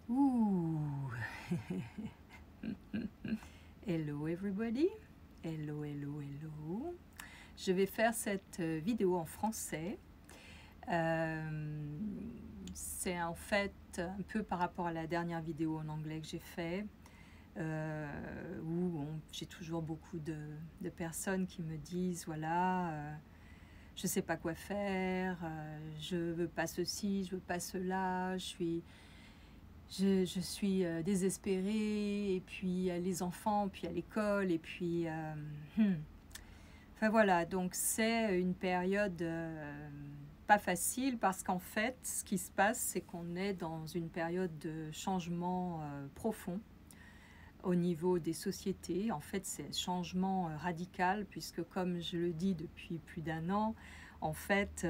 Ouh. Hello everybody. Hello, hello, hello. Je vais faire cette vidéo en français. C'est en fait un peu par rapport à la dernière vidéo en anglais que j'ai fait, où j'ai toujours beaucoup de personnes qui me disent voilà, je ne sais pas quoi faire, je ne veux pas ceci, je ne veux pas cela, je suis désespérée, et puis les enfants, puis à l'école, et puis... Enfin voilà, donc c'est une période pas facile parce qu'en fait, ce qui se passe, c'est qu'on est dans une période de changement profond au niveau des sociétés. En fait, c'est un changement radical puisque, comme je le dis depuis plus d'un an, en fait,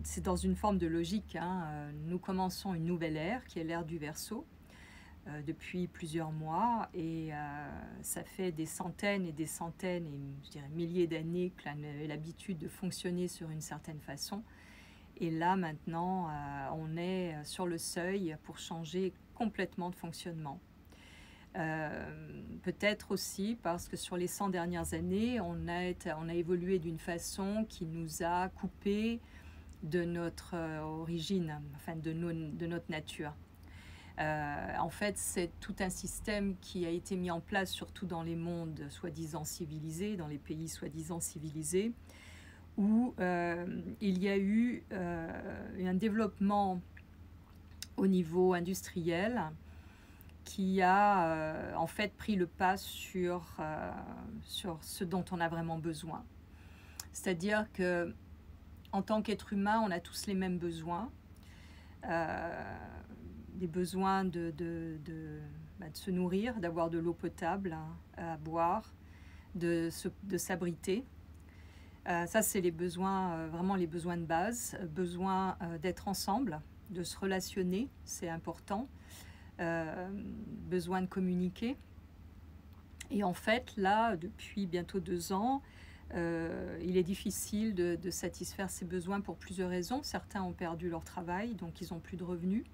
c'est dans une forme de logique. Nous commençons une nouvelle ère qui est l'ère du Verseau depuis plusieurs mois, et ça fait des centaines et des centaines et je dirais milliers d'années que l'on avait l'habitude de fonctionner sur une certaine façon. Et là maintenant, on est sur le seuil pour changer complètement de fonctionnement. Peut-être aussi parce que sur les 100 dernières années, on a évolué d'une façon qui nous a coupé de notre origine, enfin de notre nature. En fait, c'est tout un système qui a été mis en place, surtout dans les mondes soi-disant civilisés, dans les pays soi-disant civilisés, où il y a eu un développement au niveau industriel qui a en fait pris le pas sur ce dont on a vraiment besoin. C'est-à-dire que en tant qu'être humain, on a tous les mêmes besoins. Des besoins de se nourrir, d'avoir de l'eau potable à boire, de s'abriter. Ça, c'est les besoins, vraiment les besoins de base. Besoin d'être ensemble, de se relationner, c'est important. Besoin de communiquer. Et en fait, là, depuis bientôt 2 ans, il est difficile de satisfaire ces besoins pour plusieurs raisons. Certains ont perdu leur travail, donc ils n'ont plus de revenus.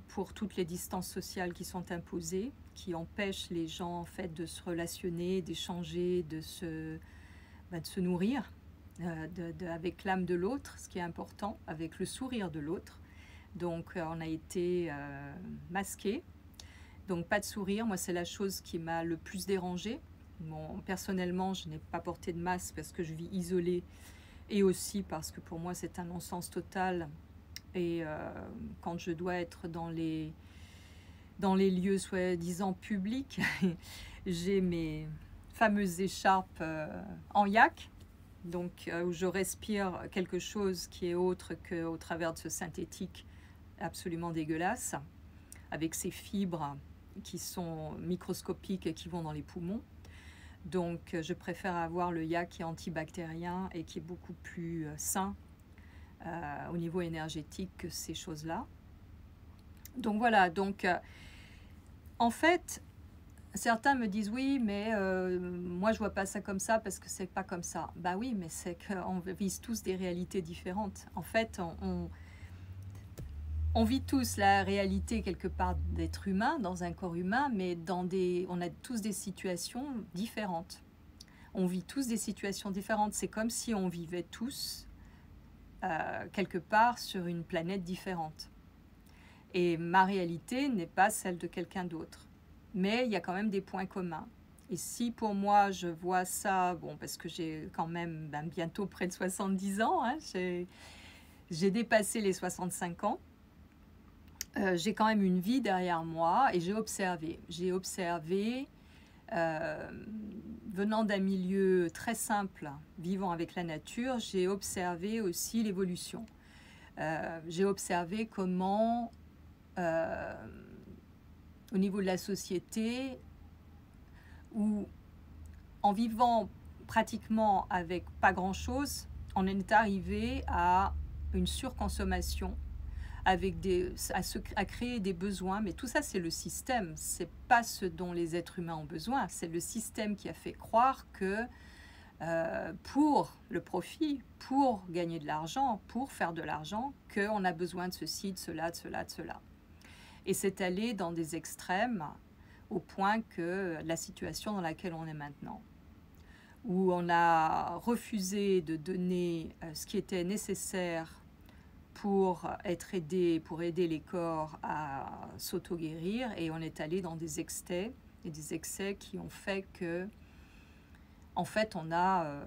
Pour toutes les distances sociales qui sont imposées, qui empêchent les gens en fait de se relationner, d'échanger, de se nourrir avec l'âme de l'autre, ce qui est important, avec le sourire de l'autre. Donc on a été masqué, donc pas de sourire. Moi, c'est la chose qui m'a le plus dérangée. Bon, personnellement, je n'ai pas porté de masque parce que je vis isolée, et aussi parce que pour moi c'est un non-sens total. Et quand je dois être dans les lieux soi-disant publics, j'ai mes fameuses écharpes en yak, donc où je respire quelque chose qui est autre qu'au travers de ce synthétique absolument dégueulasse, avec ces fibres qui sont microscopiques et qui vont dans les poumons. Donc je préfère avoir le yak qui est antibactérien et qui est beaucoup plus sain au niveau énergétique que ces choses-là. Donc voilà, donc en fait, certains me disent oui, mais moi je vois pas ça comme ça parce que c'est pas comme ça. Bah oui, mais c'est qu'on vise tous des réalités différentes. En fait, on vit tous la réalité quelque part d'être humain, dans un corps humain, mais on a tous des situations différentes. On vit tous des situations différentes. C'est comme si on vivait tous quelque part sur une planète différente. Et ma réalité n'est pas celle de quelqu'un d'autre. Mais il y a quand même des points communs. Et si pour moi je vois ça, bon, parce que j'ai quand même bientôt près de 70 ans, j'ai dépassé les 65 ans, j'ai quand même une vie derrière moi, et j'ai observé. Venant d'un milieu très simple, vivant avec la nature, j'ai observé aussi l'évolution. J'ai observé comment, au niveau de la société, où en vivant pratiquement avec pas grand-chose, on est arrivé à une surconsommation, à créer des besoins. Mais tout ça, c'est le système, c'est pas ce dont les êtres humains ont besoin. C'est le système qui a fait croire que pour le profit, pour gagner de l'argent, pour faire de l'argent, qu'on a besoin de ceci, de cela, de cela, de cela. Et c'est allé dans des extrêmes au point que la situation dans laquelle on est maintenant, où on a refusé de donner ce qui était nécessaire pour être aidé, pour aider les corps à s'auto-guérir, et on est allé dans des excès, et des excès qui ont fait que, en fait, on a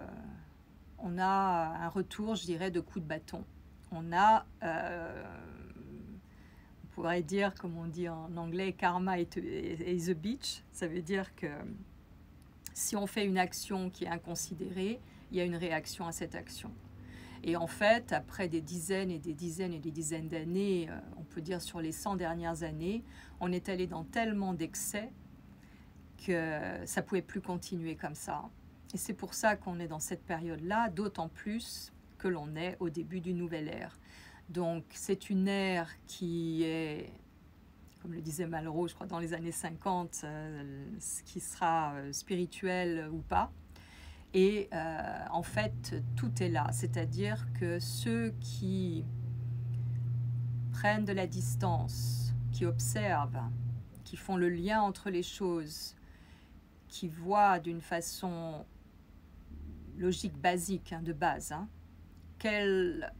un retour, je dirais, de coup de bâton. On a, on pourrait dire, comme on dit en anglais, karma is a bitch. Ça veut dire que si on fait une action qui est inconsidérée, il y a une réaction à cette action. Et en fait, après des dizaines et des dizaines et des dizaines d'années, on peut dire sur les 100 dernières années, on est allé dans tellement d'excès que ça ne pouvait plus continuer comme ça. Et c'est pour ça qu'on est dans cette période-là, d'autant plus que l'on est au début d'une nouvelle ère. Donc c'est une ère qui est, comme le disait Malraux, je crois dans les années 50, ce qui sera spirituel ou pas. Et en fait, tout est là. C'est-à-dire que ceux qui prennent de la distance, qui observent, qui font le lien entre les choses, qui voient d'une façon logique basique, de base, quelle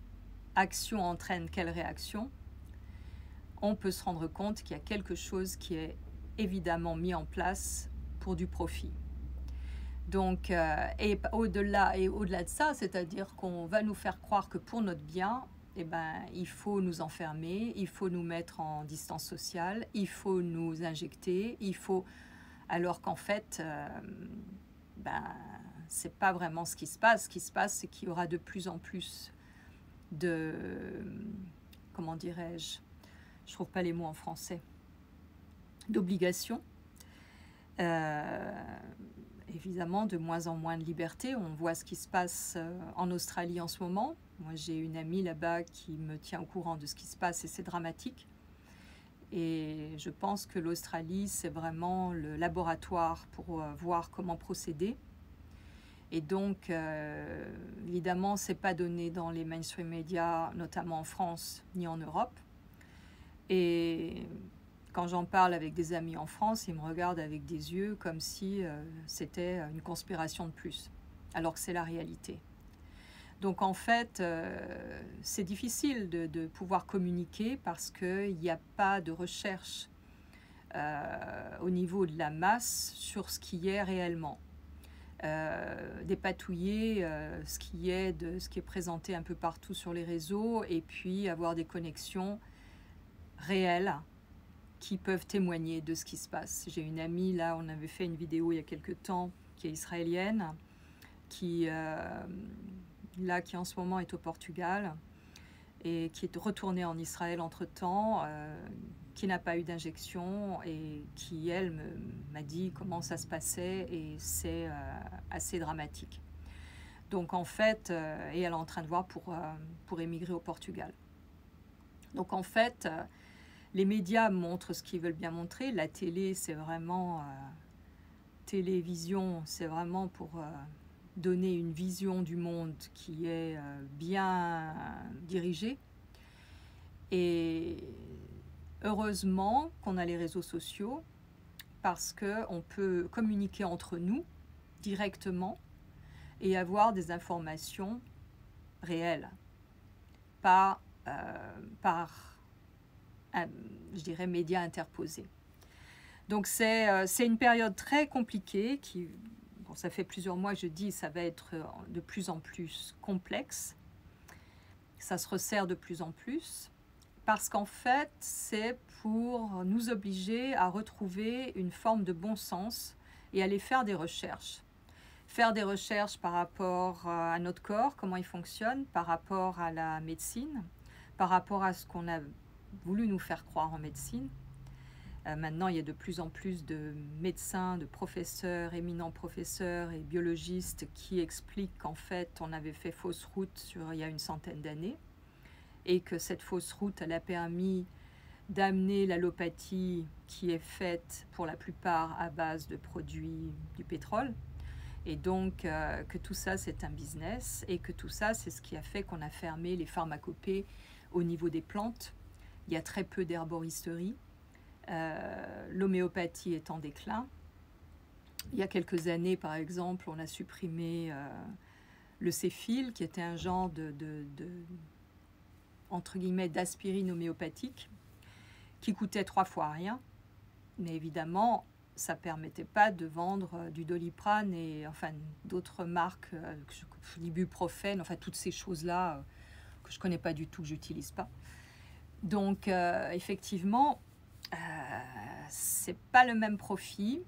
action entraîne quelle réaction, on peut se rendre compte qu'il y a quelque chose qui est évidemment mis en place pour du profit. Donc, et au-delà de ça, c'est-à-dire qu'on va nous faire croire que pour notre bien, eh ben, il faut nous enfermer, il faut nous mettre en distance sociale, il faut nous injecter, il faut... Alors qu'en fait, ben, c'est pas vraiment ce qui se passe. Ce qui se passe, c'est qu'il y aura de plus en plus de... Comment dirais-je? Je trouve pas les mots en français. D'obligations. Évidemment, de moins en moins de liberté. On voit ce qui se passe en Australie en ce moment. Moi, j'ai une amie là-bas qui me tient au courant de ce qui se passe et c'est dramatique. Et je pense que l'Australie, c'est vraiment le laboratoire pour voir comment procéder. Et donc, évidemment, ce n'est pas donné dans les mainstream médias, notamment en France ni en Europe. Et quand j'en parle avec des amis en France, ils me regardent avec des yeux comme si c'était une conspiration de plus, alors que c'est la réalité. Donc en fait, c'est difficile de pouvoir communiquer parce qu'il n'y a pas de recherche au niveau de la masse sur ce qui est réellement. Dépatouiller ce qui est présenté un peu partout sur les réseaux et puis avoir des connexions réelles qui peuvent témoigner de ce qui se passe. J'ai une amie, là, on avait fait une vidéo il y a quelque temps, qui est israélienne, qui en ce moment est au Portugal et qui est retournée en Israël entre-temps, qui n'a pas eu d'injection et qui, elle, m'a dit comment ça se passait et c'est assez dramatique. Donc en fait, et elle est en train de voir pour émigrer au Portugal. Donc en fait, les médias montrent ce qu'ils veulent bien montrer. La télé, c'est vraiment... télévision, c'est vraiment pour donner une vision du monde qui est bien dirigée. Et heureusement qu'on a les réseaux sociaux parce qu'on peut communiquer entre nous directement et avoir des informations réelles, pas par, je dirais, médias interposés. Donc c'est une période très compliquée qui, bon, ça fait plusieurs mois que je dis, ça va être de plus en plus complexe. Ça se resserre de plus en plus parce qu'en fait, c'est pour nous obliger à retrouver une forme de bon sens et aller faire des recherches. Faire des recherches par rapport à notre corps, comment il fonctionne, par rapport à la médecine, par rapport à ce qu'on a voulu nous faire croire en médecine. Maintenant, il y a de plus en plus de médecins, de professeurs, éminents professeurs et biologistes qui expliquent qu'en fait, on avait fait fausse route il y a une centaine d'années et que cette fausse route, elle a permis d'amener l'allopathie qui est faite pour la plupart à base de produits du pétrole. Et donc, que tout ça, c'est un business et que tout ça, c'est ce qui a fait qu'on a fermé les pharmacopées au niveau des plantes. Il y a très peu d'herboristerie. L'homéopathie est en déclin. Il y a quelques années, par exemple, on a supprimé le Céphile, qui était un genre entre guillemets, d'aspirine homéopathique, qui coûtait 3 fois rien. Mais évidemment, ça ne permettait pas de vendre du Doliprane et enfin d'autres marques, l'ibuprofène, enfin toutes ces choses-là que je ne connais pas du tout, que je n'utilise pas. Donc effectivement, c'est pas le même profit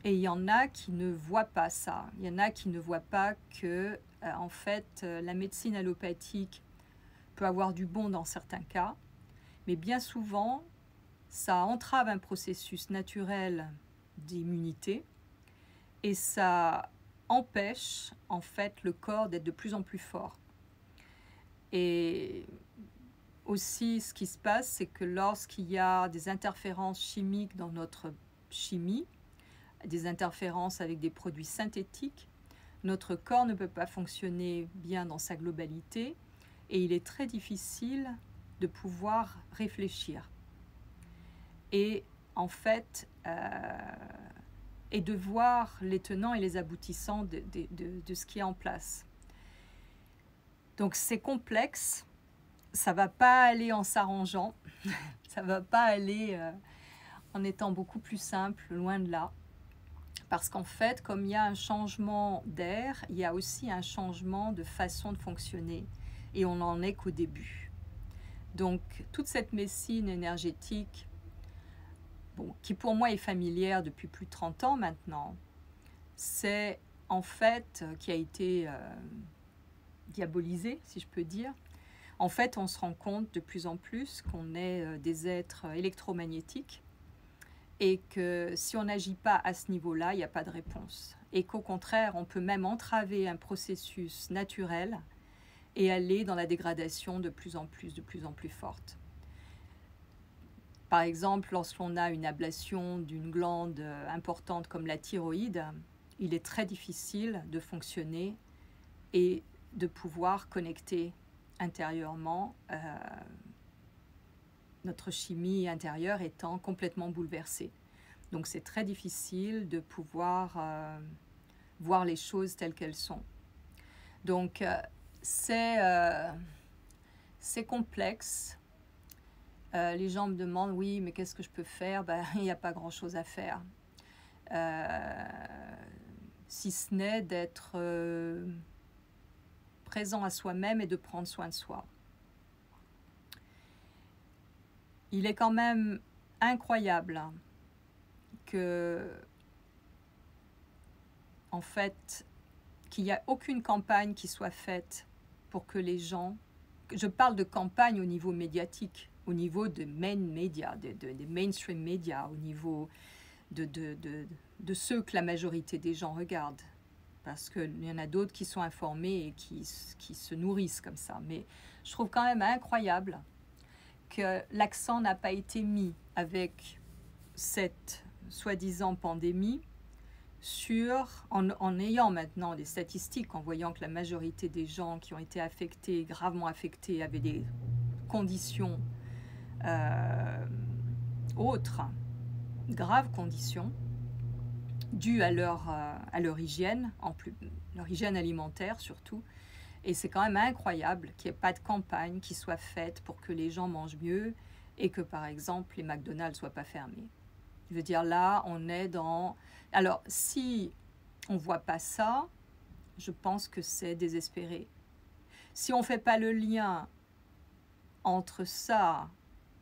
et il y en a qui ne voient pas ça. Il y en a qui ne voient pas que en fait la médecine allopathique peut avoir du bon dans certains cas, mais bien souvent ça entrave un processus naturel d'immunité et ça empêche en fait le corps d'être de plus en plus fort. Et aussi, ce qui se passe, c'est que lorsqu'il y a des interférences chimiques dans notre chimie, des interférences avec des produits synthétiques, notre corps ne peut pas fonctionner bien dans sa globalité et il est très difficile de pouvoir réfléchir. Et en fait, et de voir les tenants et les aboutissants de ce qui est en place. Donc c'est complexe, ça ne va pas aller en s'arrangeant, ça ne va pas aller en étant beaucoup plus simple, loin de là. Parce qu'en fait, comme il y a un changement d'air, il y a aussi un changement de façon de fonctionner. Et on n'en est qu'au début. Donc toute cette médecine énergétique, bon, qui pour moi est familière depuis plus de 30 ans maintenant, c'est en fait qui a été diabolisée, si je peux dire. En fait, on se rend compte de plus en plus qu'on est des êtres électromagnétiques et que si on n'agit pas à ce niveau-là, il n'y a pas de réponse. Et qu'au contraire, on peut même entraver un processus naturel et aller dans la dégradation de plus en plus forte. Par exemple, lorsqu'on a une ablation d'une glande importante comme la thyroïde, il est très difficile de fonctionner et de pouvoir connecter intérieurement, notre chimie intérieure étant complètement bouleversée. Donc c'est très difficile de pouvoir voir les choses telles qu'elles sont. Donc c'est complexe. Les gens me demandent, oui, mais qu'est-ce que je peux faire? Il n'y a pas grand-chose à faire. Si ce n'est d'être présent à soi-même et de prendre soin de soi. Il est quand même incroyable que, en fait, qu'il n'y a aucune campagne qui soit faite pour que les gens... Je parle de campagne au niveau médiatique, au niveau de main media, des mainstream médias, au niveau de ceux que la majorité des gens regardent. Parce qu'il y en a d'autres qui sont informés et qui se nourrissent comme ça. Mais je trouve quand même incroyable que l'accent n'a pas été mis avec cette soi-disant pandémie en ayant maintenant des statistiques, en voyant que la majorité des gens qui ont été affectés, gravement affectés, avaient des conditions autres, graves conditions, dues à leur hygiène, leur hygiène alimentaire surtout. Et c'est quand même incroyable qu'il n'y ait pas de campagne qui soit faite pour que les gens mangent mieux et que, par exemple, les McDonald's ne soient pas fermés. Je veux dire, là, on est dans... Alors, si on ne voit pas ça, je pense que c'est désespéré. Si on ne fait pas le lien entre ça,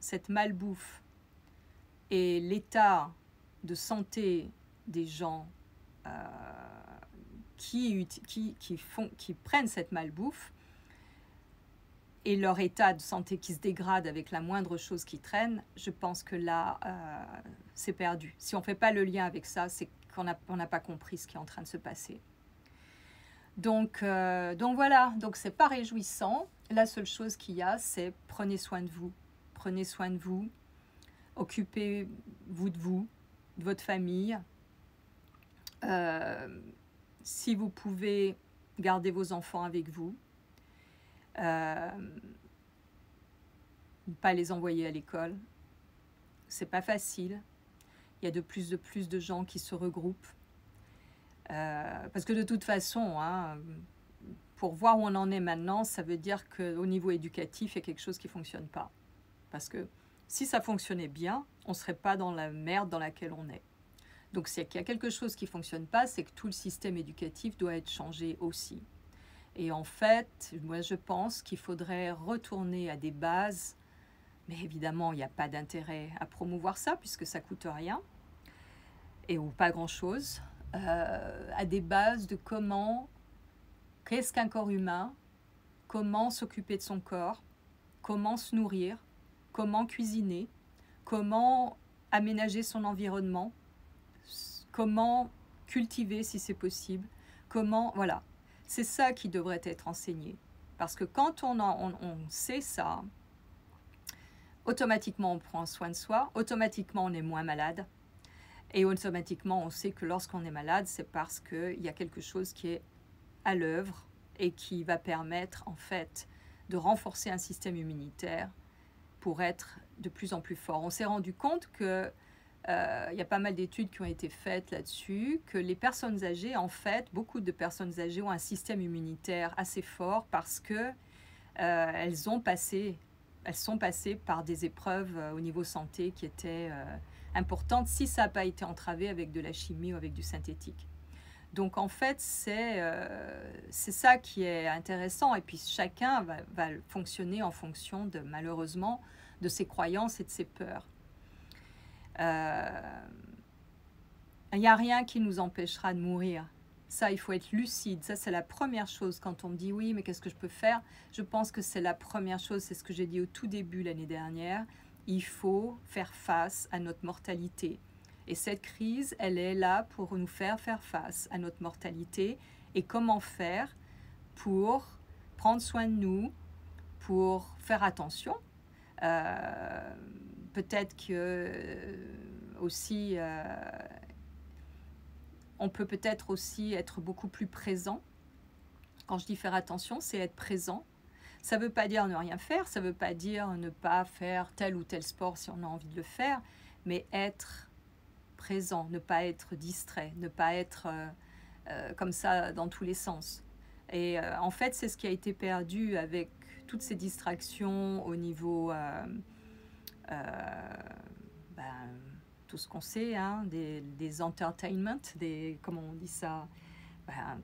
cette malbouffe, et l'état de santé des gens qui prennent cette malbouffe et leur état de santé qui se dégrade avec la moindre chose qui traîne, je pense que là, c'est perdu. Si on ne fait pas le lien avec ça, c'est qu'on n'a pas compris ce qui est en train de se passer. Donc voilà, donc c'est pas réjouissant. La seule chose qu'il y a, c'est prenez soin de vous. Prenez soin de vous. Occupez-vous de votre famille. Si vous pouvez, gardez vos enfants avec vous. Ne pas les envoyer à l'école. c'est pas facile. Il y a de plus de gens qui se regroupent. Parce que de toute façon, hein, pour voir où on en est maintenant, ça veut dire qu'au niveau éducatif, il y a quelque chose qui ne fonctionne pas. Parce que si ça fonctionnait bien, on ne serait pas dans la merde dans laquelle on est. Donc s'il y a quelque chose qui ne fonctionne pas, c'est que tout le système éducatif doit être changé aussi. Et en fait, moi je pense qu'il faudrait retourner à des bases, mais évidemment, il n'y a pas d'intérêt à promouvoir ça, puisque ça ne coûte rien, et ou pas grand-chose, à des bases de qu'est-ce qu'un corps humain, comment s'occuper de son corps, comment se nourrir, comment cuisiner, comment aménager son environnement, comment cultiver si c'est possible, comment, voilà. C'est ça qui devrait être enseigné. Parce que quand on sait ça, automatiquement on prend soin de soi, automatiquement on est moins malade, et automatiquement on sait que lorsqu'on est malade, c'est parce qu'il y a quelque chose qui est à l'œuvre et qui va permettre en fait de renforcer un système immunitaire pour être de plus en plus fort. On s'est rendu compte que il y a pas mal d'études qui ont été faites là-dessus, que les personnes âgées, en fait, beaucoup de personnes âgées ont un système immunitaire assez fort parce que elles sont passées par des épreuves au niveau santé qui étaient importantes si ça n'a pas été entravé avec de la chimie ou avec du synthétique. Donc en fait, c'est ça qui est intéressant. Et puis chacun va fonctionner en fonction, malheureusement, de ses croyances et de ses peurs. Il n'y a rien qui nous empêchera de mourir. Ça, il faut être lucide. Ça, c'est la première chose. Quand on me dit « oui, mais qu'est-ce que je peux faire ?» Je pense que c'est la première chose. C'est ce que j'ai dit au tout début l'année dernière. Il faut faire face à notre mortalité. Et cette crise, elle est là pour nous faire face à notre mortalité. Et comment faire pour prendre soin de nous, pour faire attention. Peut-être que aussi, on peut peut-être aussi être beaucoup plus présent. Quand je dis faire attention, c'est être présent. Ça ne veut pas dire ne rien faire, ça ne veut pas dire ne pas faire tel ou tel sport si on a envie de le faire, mais être présent, ne pas être distrait, ne pas être comme ça dans tous les sens. Et en fait, c'est ce qui a été perdu avec toutes ces distractions au niveau, tout ce qu'on sait, hein, des entertainment, comment on dit ça,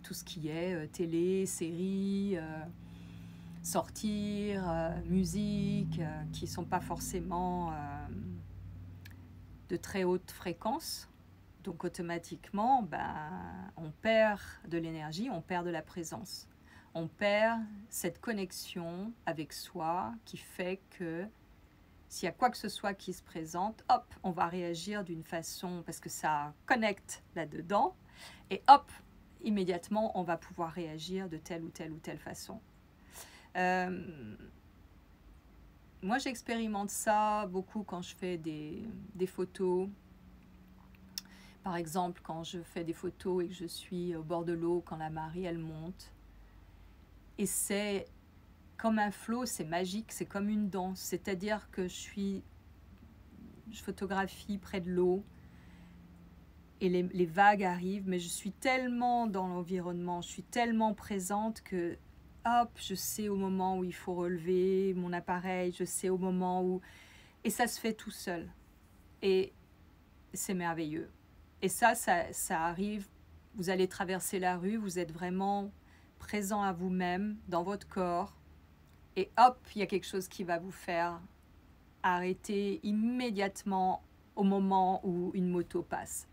tout ce qui est télé, séries, sortir, musique, qui ne sont pas forcément de très haute fréquence. Donc automatiquement, on perd de l'énergie, on perd de la présence. On perd cette connexion avec soi qui fait que s'il y a quoi que ce soit qui se présente, hop, on va réagir d'une façon, parce que ça connecte là-dedans, et hop, immédiatement, on va pouvoir réagir de telle ou telle façon. Moi, j'expérimente ça beaucoup quand je fais des photos. Par exemple, quand je fais des photos et que je suis au bord de l'eau, quand la marée, elle monte. Et c'est comme un flot, c'est magique, c'est comme une danse. C'est-à-dire que je photographie près de l'eau et les vagues arrivent, mais je suis tellement dans l'environnement, je suis tellement présente que hop, je sais au moment où il faut relever mon appareil, je sais au moment où... Et ça se fait tout seul. Et c'est merveilleux. Et ça arrive, vous allez traverser la rue, vous êtes vraiment présent à vous-même, dans votre corps, et hop, il y a quelque chose qui va vous faire arrêter immédiatement au moment où une moto passe.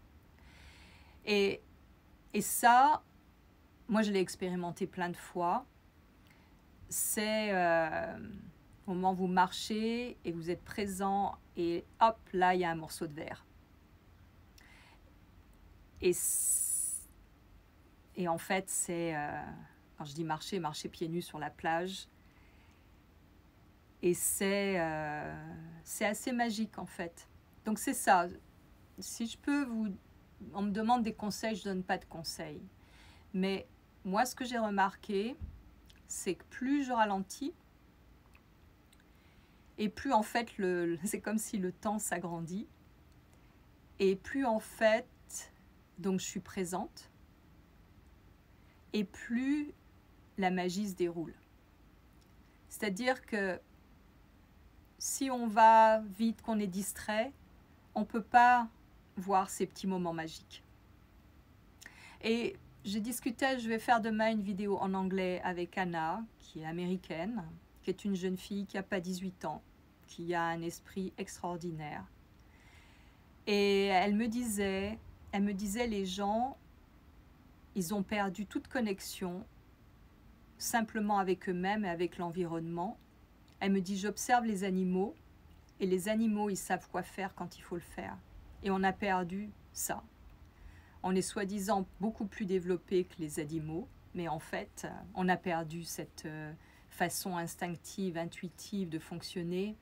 Et ça, moi je l'ai expérimenté plein de fois. C'est au moment où vous marchez et vous êtes présent et hop, là il y a un morceau de verre. Et en fait, c'est, quand je dis marcher pieds nus sur la plage, et c'est assez magique en fait. Donc c'est ça. Si je peux on me demande des conseils, je ne donne pas de conseils. Mais moi, ce que j'ai remarqué, c'est que plus je ralentis, Et plus en fait, c'est comme si le temps s'agrandit. Et plus en fait, donc je suis présente. Et plus la magie se déroule. C'est-à-dire que si on va vite, qu'on est distrait, on ne peut pas voir ces petits moments magiques. Et j'ai discuté, je vais faire demain une vidéo en anglais avec Anna, qui est américaine, qui est une jeune fille qui n'a pas 18 ans, qui a un esprit extraordinaire. Et elle me disait, les gens, ils ont perdu toute connexion, simplement avec eux-mêmes et avec l'environnement. Elle me dit, j'observe les animaux, et les animaux, ils savent quoi faire quand il faut le faire. Et on a perdu ça. On est soi-disant beaucoup plus développé que les animaux, mais en fait, on a perdu cette façon instinctive, intuitive de fonctionner,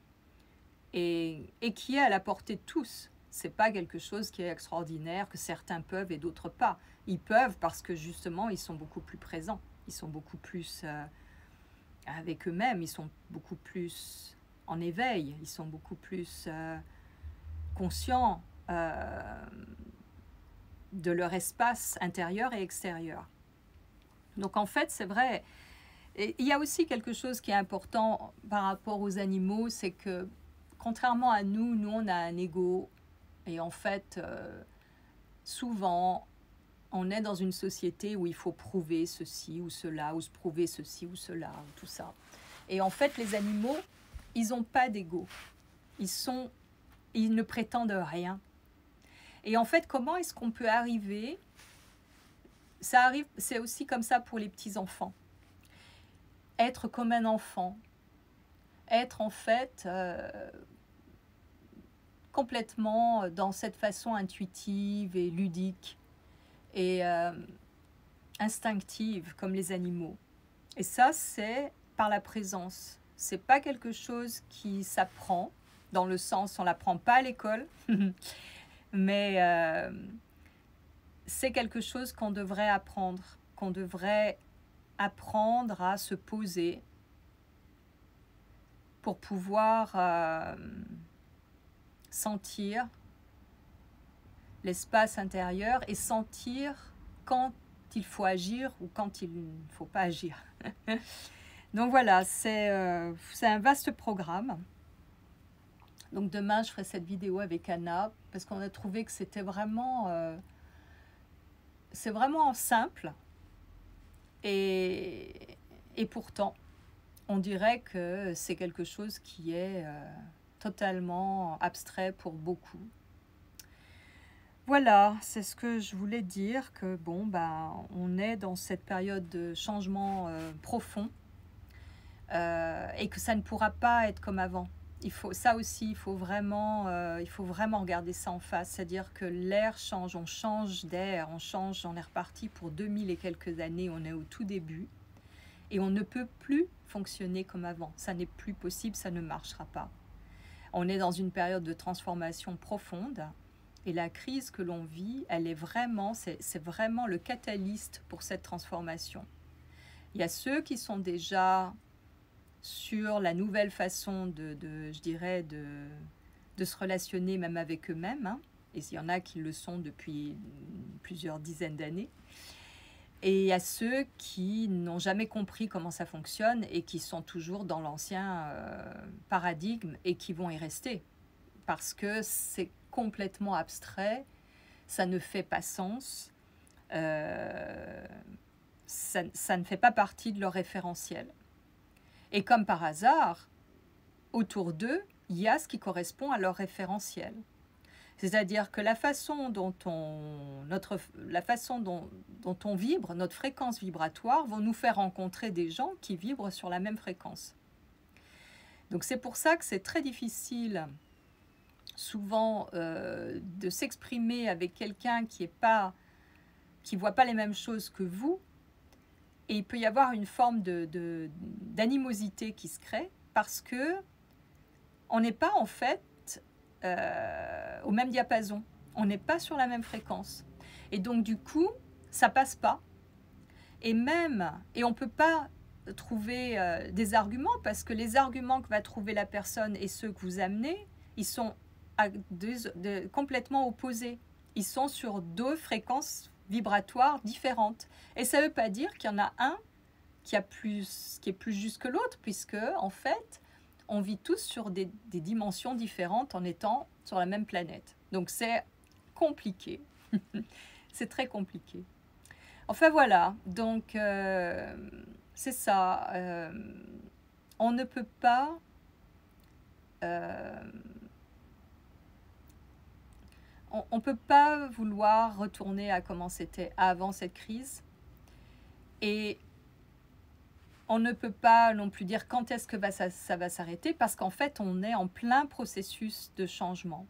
et qui est à la portée de tous. C'est pas quelque chose qui est extraordinaire, que certains peuvent et d'autres pas. Ils peuvent parce que justement, ils sont beaucoup plus présents. Ils sont beaucoup plus avec eux-mêmes, ils sont beaucoup plus en éveil, ils sont beaucoup plus conscients de leur espace intérieur et extérieur. Donc en fait, c'est vrai. Et il y a aussi quelque chose qui est important par rapport aux animaux, c'est que contrairement à nous, on a un ego. Et en fait, souvent, on est dans une société où il faut prouver ceci ou cela, ou se prouver ceci ou cela, ou tout ça. Et en fait, les animaux, ils n'ont pas d'ego. Ils ne prétendent rien. Et en fait, comment est-ce qu'on peut arriver? Ça arrive, c'est aussi comme ça pour les petits-enfants. Être comme un enfant. Être en fait complètement dans cette façon intuitive et ludique et instinctive comme les animaux. Et ça, c'est par la présence. C'est pas quelque chose qui s'apprend, dans le sens, on l'apprend pas à l'école, mais c'est quelque chose qu'on devrait apprendre à se poser pour pouvoir sentir l'espace intérieur et sentir quand il faut agir ou quand il ne faut pas agir. Donc voilà, c'est un vaste programme. Donc demain, je ferai cette vidéo avec Anna parce qu'on a trouvé que c'était vraiment, c'est vraiment simple et pourtant, on dirait que c'est quelque chose qui est totalement abstrait pour beaucoup. Voilà, c'est ce que je voulais dire, que bon, on est dans cette période de changement profond et que ça ne pourra pas être comme avant. Ça aussi, il faut vraiment regarder ça en face. C'est-à-dire que l'air change, on change d'air, on est reparti pour 2000 et quelques années, on est au tout début. Et on ne peut plus fonctionner comme avant. Ça n'est plus possible, ça ne marchera pas. On est dans une période de transformation profonde. Et la crise que l'on vit, c'est vraiment le catalyste pour cette transformation. Il y a ceux qui sont déjà sur la nouvelle façon de se relationner même avec eux-mêmes, hein. Et il y en a qui le sont depuis plusieurs dizaines d'années. Et il y a ceux qui n'ont jamais compris comment ça fonctionne et qui sont toujours dans l'ancien paradigme et qui vont y rester. Parce que c'est complètement abstrait, ça ne fait pas sens, ça ne fait pas partie de leur référentiel. Et comme par hasard, autour d'eux, il y a ce qui correspond à leur référentiel. C'est-à-dire que la façon dont on vibre, notre fréquence vibratoire, vont nous faire rencontrer des gens qui vibrent sur la même fréquence. Donc c'est pour ça que c'est très difficile souvent de s'exprimer avec quelqu'un qui voit pas les mêmes choses que vous, et il peut y avoir une forme d'animosité qui se crée parce que on n'est pas en fait au même diapason, on n'est pas sur la même fréquence, et donc du coup ça passe pas, et on peut pas trouver des arguments, parce que les arguments que va trouver la personne et ceux que vous amenez, ils sont complètement opposés. Ils sont sur deux fréquences vibratoires différentes. Et ça ne veut pas dire qu'il y en a un qui est plus juste que l'autre, puisque en fait, on vit tous sur des dimensions différentes en étant sur la même planète. Donc c'est compliqué. C'est très compliqué. Enfin voilà, donc c'est ça. On ne peut pas... on ne peut pas vouloir retourner à comment c'était avant cette crise. Et on ne peut pas non plus dire quand est-ce que ça va s'arrêter, parce qu'en fait, on est en plein processus de changement.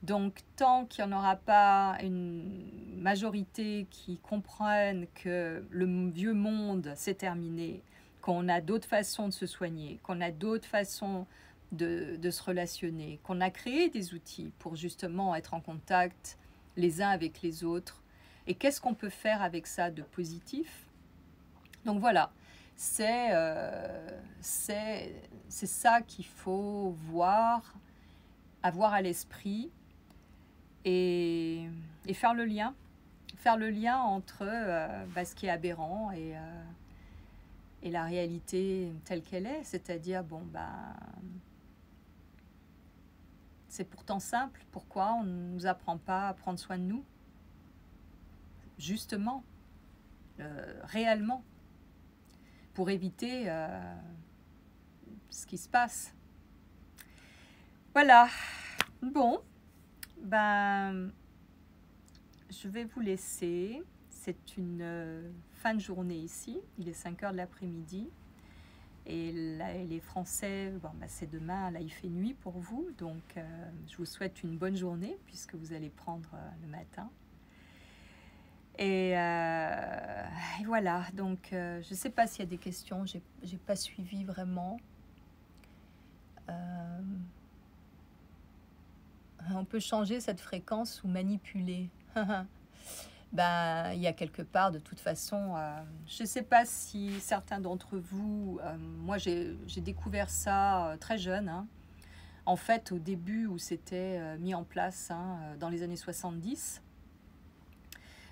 Donc, tant qu'il n'y en aura pas une majorité qui comprenne que le vieux monde s'est terminé, qu'on a d'autres façons de se soigner, qu'on a d'autres façons de se relationner, qu'on a créé des outils pour justement être en contact les uns avec les autres, et qu'est-ce qu'on peut faire avec ça de positif. Donc voilà, c'est ça qu'il faut voir, avoir à l'esprit, et faire le lien entre ce qui est aberrant et la réalité telle qu'elle est, c'est-à-dire c'est pourtant simple, pourquoi on ne nous apprend pas à prendre soin de nous, justement, réellement, pour éviter ce qui se passe. Voilà, bon, je vais vous laisser. C'est une fin de journée ici, il est 5 h de l'après-midi. Et là, les Français, c'est demain, là il fait nuit pour vous. Donc je vous souhaite une bonne journée puisque vous allez prendre le matin. Et voilà, donc je ne sais pas s'il y a des questions, j'ai pas suivi vraiment. On peut changer cette fréquence ou manipuler. Il y a quelque part, de toute façon, je ne sais pas si certains d'entre vous, moi j'ai découvert ça très jeune, hein. En fait, au début où c'était mis en place, dans les années 70,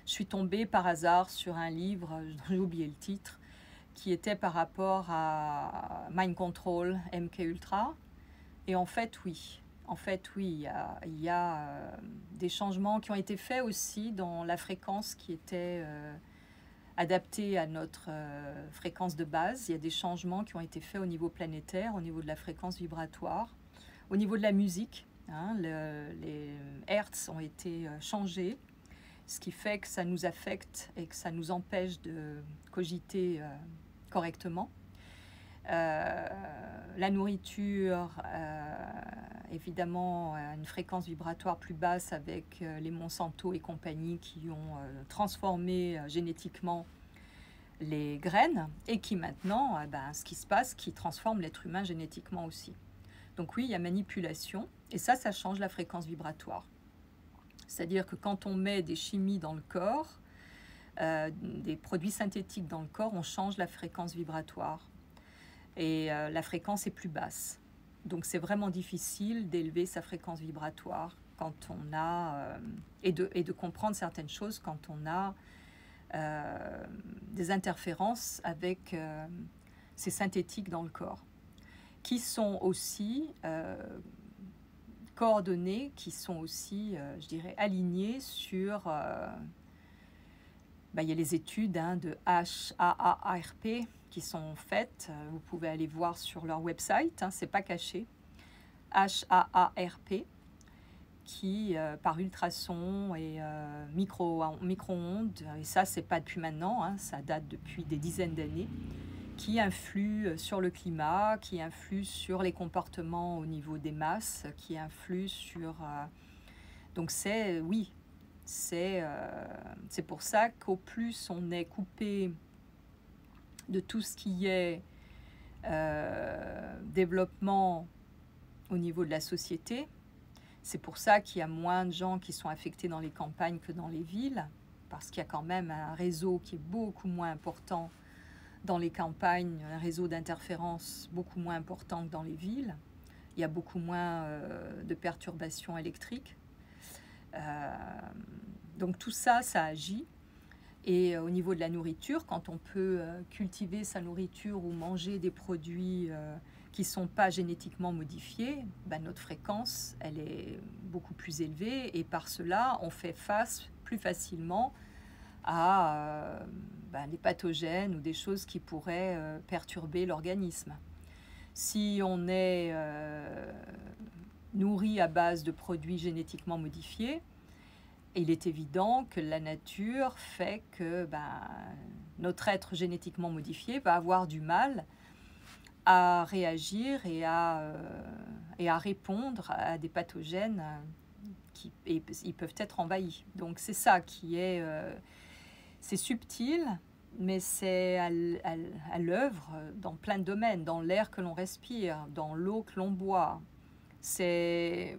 je suis tombée par hasard sur un livre, j'ai oublié le titre, qui était par rapport à Mind Control, MK Ultra. Et en fait, oui, il y a des changements qui ont été faits aussi dans la fréquence qui était adaptée à notre fréquence de base. Il y a des changements qui ont été faits au niveau planétaire, au niveau de la fréquence vibratoire, au niveau de la musique. Les hertz ont été changés, ce qui fait que ça nous affecte et que ça nous empêche de cogiter correctement. La nourriture, évidemment, a une fréquence vibratoire plus basse avec les Monsanto et compagnie qui ont transformé génétiquement les graines et qui maintenant, ce qui se passe, qui transforme l'être humain génétiquement aussi. Donc oui, il y a manipulation et ça change la fréquence vibratoire. C'est-à-dire que quand on met des chimies dans le corps, des produits synthétiques dans le corps, on change la fréquence vibratoire. Et la fréquence est plus basse. Donc c'est vraiment difficile d'élever sa fréquence vibratoire quand on a et de comprendre certaines choses quand on a des interférences avec ces synthétiques dans le corps, qui sont aussi coordonnées, qui sont aussi, je dirais, alignées sur... il y a les études de HAARP qui sont faites. Vous pouvez aller voir sur leur website, c'est pas caché. HAARP, qui par ultrasons et micro-ondes, et ça c'est pas depuis maintenant, ça date depuis des dizaines d'années, qui influent sur le climat, qui influent sur les comportements au niveau des masses, qui influent sur... donc c'est, oui, c'est pour ça qu'au plus on est coupé de tout ce qui est développement au niveau de la société, c'est pour ça qu'il y a moins de gens qui sont affectés dans les campagnes que dans les villes, parce qu'il y a quand même un réseau qui est beaucoup moins important Dans les campagnes, un réseau d'interférences beaucoup moins important que dans les villes. Il y a beaucoup moins de perturbations électriques. Donc tout ça, ça agit. Et au niveau de la nourriture, quand on peut cultiver sa nourriture ou manger des produits qui ne sont pas génétiquement modifiés, ben notre fréquence, elle est beaucoup plus élevée. Et par cela, on fait face plus facilement à des pathogènes ou des choses qui pourraient perturber l'organisme. Si on est nourri à base de produits génétiquement modifiés, il est évident que la nature fait que notre être génétiquement modifié va avoir du mal à réagir et à répondre à des pathogènes et ils peuvent être envahis. Donc c'est ça qui est... c'est subtil, mais c'est à l'œuvre dans plein de domaines, dans l'air que l'on respire, dans l'eau que l'on boit. C'est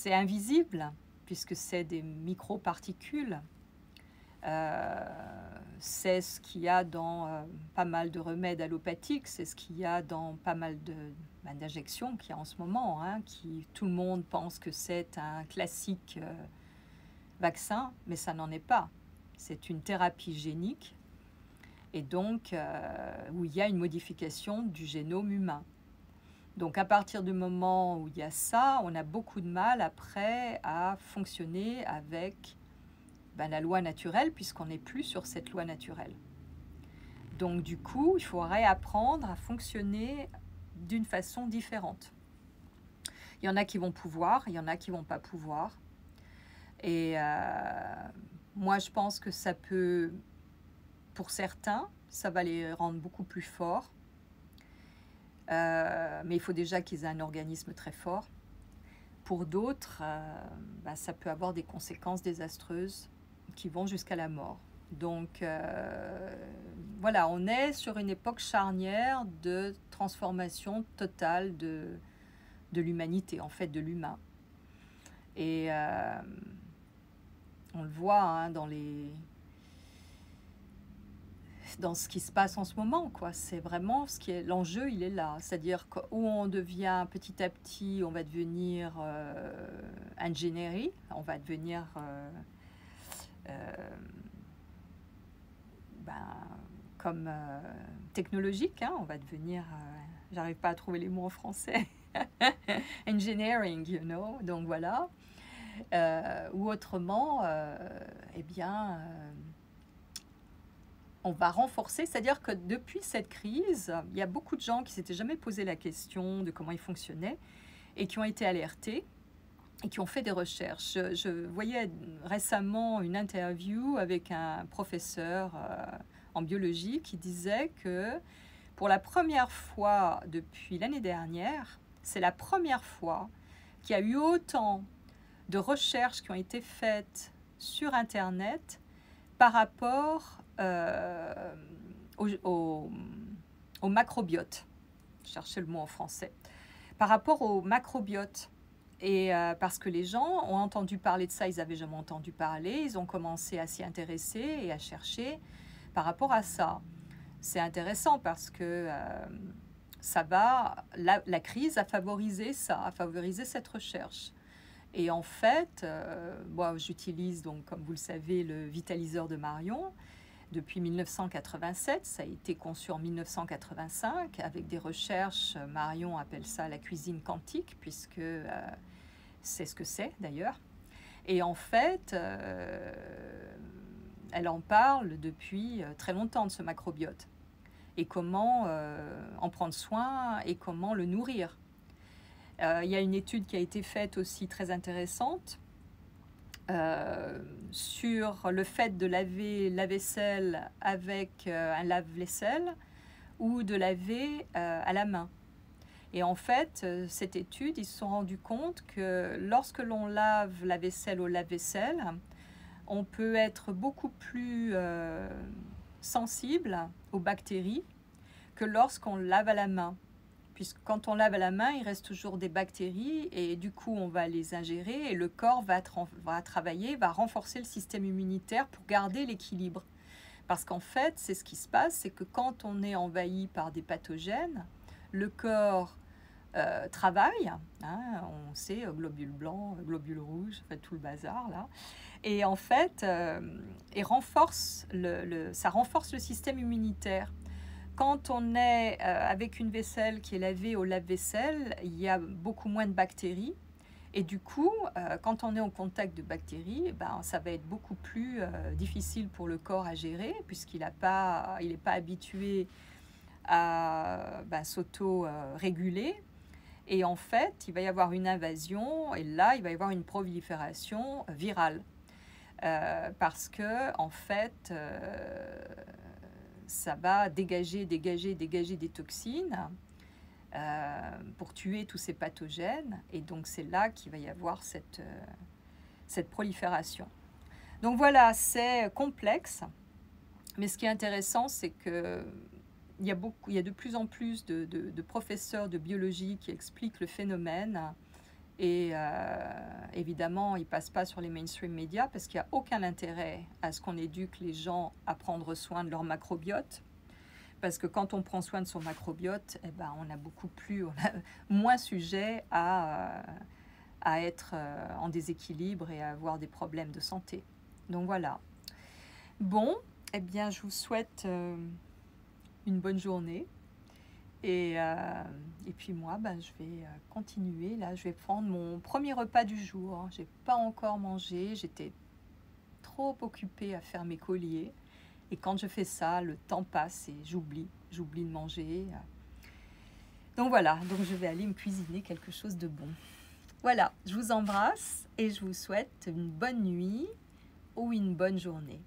invisible, puisque c'est des microparticules. C'est ce qu'il y a dans pas mal de remèdes allopathiques, c'est ce qu'il y a dans pas mal d'injections qu'il y a en ce moment, qui tout le monde pense que c'est un classique vaccin, mais ça n'en est pas. C'est une thérapie génique, et donc où il y a une modification du génome humain. Donc à partir du moment où il y a ça, on a beaucoup de mal après à fonctionner avec la loi naturelle, puisqu'on n'est plus sur cette loi naturelle. Donc du coup, il faut réapprendre à fonctionner d'une façon différente. Il y en a qui vont pouvoir, il y en a qui ne vont pas pouvoir. Et moi, je pense que ça peut, pour certains, ça va les rendre beaucoup plus forts. Mais il faut déjà qu'ils aient un organisme très fort. Pour d'autres, ça peut avoir des conséquences désastreuses qui vont jusqu'à la mort. Donc voilà, on est sur une époque charnière de transformation totale de l'humanité, en fait de l'humain. Et on le voit dans ce qui se passe en ce moment, quoi. C'est vraiment ce qui est l'enjeu, il est là. C'est-à-dire où on devient petit à petit, on va devenir ingénierie, on va devenir comme technologique, on va devenir, j'arrive pas à trouver les mots en français, engineering, you know, donc voilà. Ou autrement, on va renforcer, c'est-à-dire que depuis cette crise, il y a beaucoup de gens qui s'étaient jamais posé la question de comment ils fonctionnaient et qui ont été alertés et qui ont fait des recherches. Je voyais récemment une interview avec un professeur en biologie qui disait que pour la première fois depuis l'année dernière, c'est la première fois qu'il y a eu autant de recherches qui ont été faites sur Internet par rapport au macrobiote. Je cherchais le mot en français. Par rapport au macrobiote. Et parce que les gens ont entendu parler de ça, ils n'avaient jamais entendu parler, ils ont commencé à s'y intéresser et à chercher par rapport à ça. C'est intéressant parce que la crise a favorisé ça, a favorisé cette recherche. Et en fait, moi j'utilise donc, comme vous le savez, le vitaliseur de Marion depuis 1987. Ça a été conçu en 1985 avec des recherches. Marion appelle ça la cuisine quantique, puisque c'est ce que c'est d'ailleurs. Et en fait, elle en parle depuis très longtemps de ce macrobiote et comment en prendre soin et comment le nourrir. Il y a une étude qui a été faite aussi très intéressante sur le fait de laver la vaisselle avec un lave-vaisselle ou de laver à la main. Et en fait, cette étude, ils se sont rendus compte que lorsque l'on lave la vaisselle au lave-vaisselle, on peut être beaucoup plus sensible aux bactéries que lorsqu'on lave à la main. Puisque quand on lave à la main, il reste toujours des bactéries et du coup, on va les ingérer et le corps va travailler, va renforcer le système immunitaire pour garder l'équilibre. Parce qu'en fait, c'est ce qui se passe, c'est que quand on est envahi par des pathogènes, le corps travaille, hein, on sait, globules blancs, globules rouges, en fait, tout le bazar là, et en fait, ça renforce le système immunitaire. Quand on est avec une vaisselle qui est lavée au lave-vaisselle, il y a beaucoup moins de bactéries. Et du coup, quand on est en contact de bactéries, ben, ça va être beaucoup plus difficile pour le corps à gérer, puisqu'il n'est pas habitué à s'auto-réguler. Et en fait, il va y avoir une invasion, et là, il va y avoir une prolifération virale. Parce que, en fait, ça va dégager des toxines pour tuer tous ces pathogènes. Et donc, c'est là qu'il va y avoir cette prolifération. Donc voilà, c'est complexe. Mais ce qui est intéressant, c'est que il y a de plus en plus de professeurs de biologie qui expliquent le phénomène. Et évidemment, ils ne passent pas sur les mainstream médias parce qu'il n'y a aucun intérêt à ce qu'on éduque les gens à prendre soin de leur macrobiote. Parce que quand on prend soin de son macrobiote, eh ben, on a moins sujet à être en déséquilibre et à avoir des problèmes de santé. Donc voilà. Bon, eh bien, je vous souhaite une bonne journée. Et puis moi, je vais continuer. Là, je vais prendre mon premier repas du jour. Je n'ai pas encore mangé. J'étais trop occupée à faire mes colliers. Et quand je fais ça, le temps passe et j'oublie de manger. Donc voilà, donc je vais aller me cuisiner quelque chose de bon. Voilà, je vous embrasse et je vous souhaite une bonne nuit ou une bonne journée.